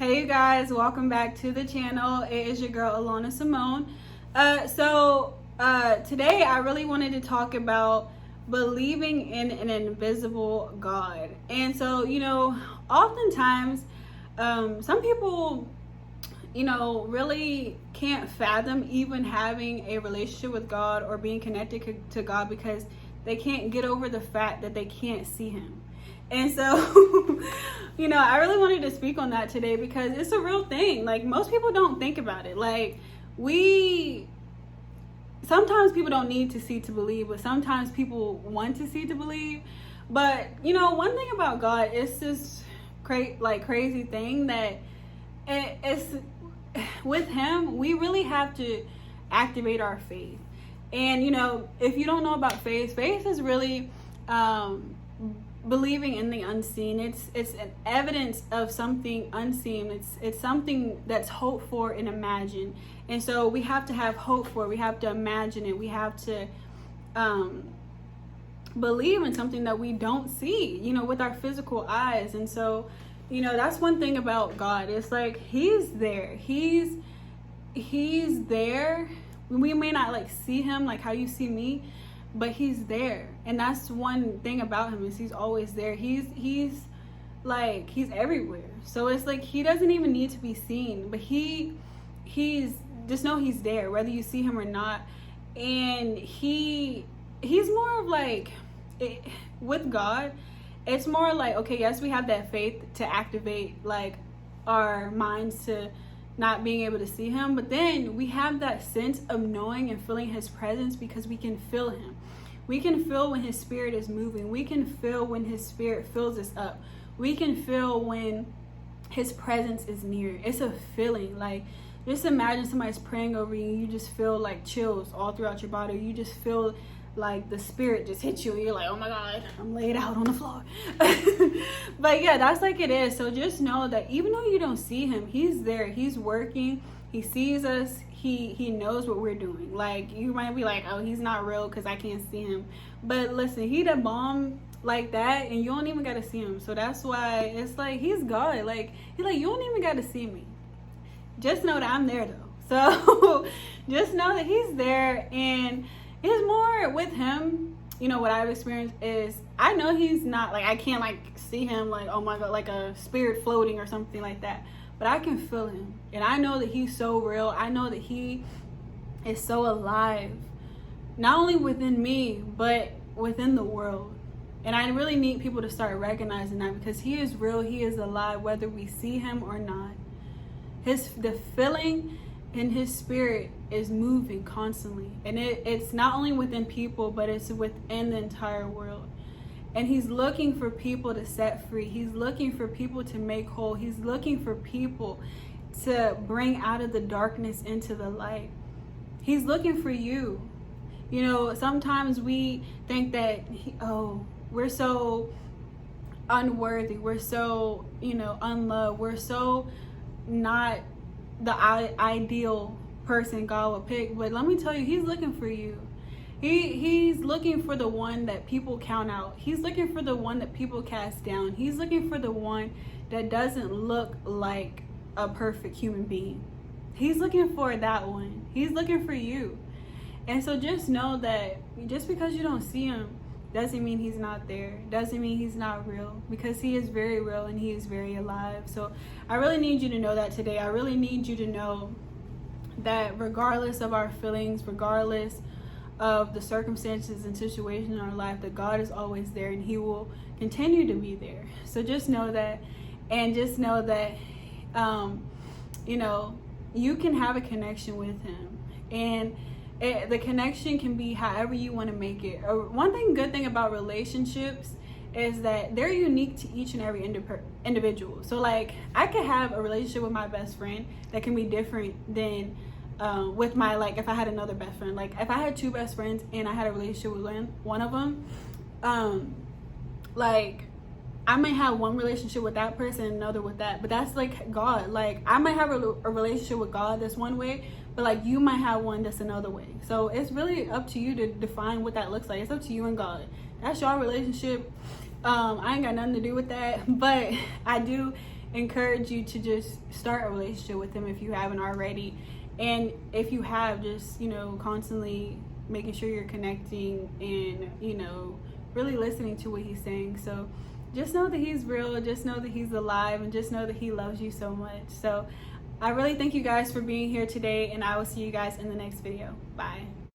Hey you guys, welcome back to the channel. It is your girl Alana Simone. Today I really wanted to talk about believing in an invisible God. And so, oftentimes some people, really can't fathom even having a relationship with God or being connected to God because they can't get over the fact that they can't see him. And so, I really wanted to speak on that today because it's a real thing. Like, most people don't think about it. Like, sometimes people don't need to see to believe, but sometimes people want to see to believe. But, one thing about God, it's this crazy thing that it's with him, we really have to activate our faith. And, if you don't know about faith is really, believing in the unseen. It's an evidence of something unseen. It's something that's hoped for and imagined. And so we have to have hope for it. We have to imagine it. We have to believe in something that we don't see, with our physical eyes. And so, that's one thing about God. It's like he's there. He's there. We may not see him like how you see me, but he's there. And that's one thing about him, is he's always there. He's everywhere. So it's like he doesn't even need to be seen, but he's just know he's there whether you see him or not. And he's more of with God, it's more like, okay, yes, we have that faith to activate our minds to not being able to see him, but then we have that sense of knowing and feeling his presence because we can feel him. We can feel when his spirit is moving. We can feel when his spirit fills us up. We can feel when his presence is near. It's a feeling. Just imagine somebody's praying over you and you just feel chills all throughout your body. You just feel like the spirit just hit you and you're like, oh my God, I'm laid out on the floor. But yeah, that's it is. So just know that even though you don't see him, he's there. He's working. He sees us. He knows what we're doing. You might be like, oh, he's not real because I can't see him. But listen, he the bomb like that and you don't even got to see him. So that's why it's he's God. He's you don't even got to see me. Just know that I'm there though. So just know that he's there. And it's more with him, what I've experienced is I know he's not I can't see him oh my God, like a spirit floating or something like that, but I can feel him. And I know that he's so real. I know that he is so alive, not only within me, but within the world. And I really need people to start recognizing that because he is real. He is alive, whether we see him or not. The feeling in his spirit is moving constantly, and it's not only within people, but it's within the entire world. And he's looking for people to set free. He's looking for people to make whole. He's looking for people to bring out of the darkness into the light. He's looking for you. Sometimes we think that we're so unworthy, we're so unloved, we're so not the ideal person God would pick. But let me tell you, he's looking for you. He's looking for the one that people count out. He's looking for the one that people cast down. He's looking for the one that doesn't look like a perfect human being. He's looking for that one. He's looking for you. And so just know that just because you don't see him doesn't mean he's not there. Doesn't mean he's not real, because he is very real and he is very alive. So I really need you to know that today. I really need you to know that regardless of our feelings, regardless of the circumstances and situations in our life, that God is always there and he will continue to be there. So just know that, and just know that you can have a connection with him, and the connection can be however you want to make it. One good thing about relationships is that they're unique to each and every individual. So I could have a relationship with my best friend that can be different than with my if I had another best friend. If I had two best friends and I had a relationship with one of them, I might have one relationship with that person and another with that. But that's God. I might have a relationship with God that's one way, but you might have one that's another way. So it's really up to you to define what that looks like. It's up to you and God. That's your relationship. I ain't got nothing to do with that, but I do encourage you to just start a relationship with him if you haven't already. And if you have, just, you know, constantly making sure you're connecting and, you know, really listening to what he's saying. So just know that he's real, just know that he's alive, and just know that he loves you so much. So I really thank you guys for being here today, and I will see you guys in the next video. Bye.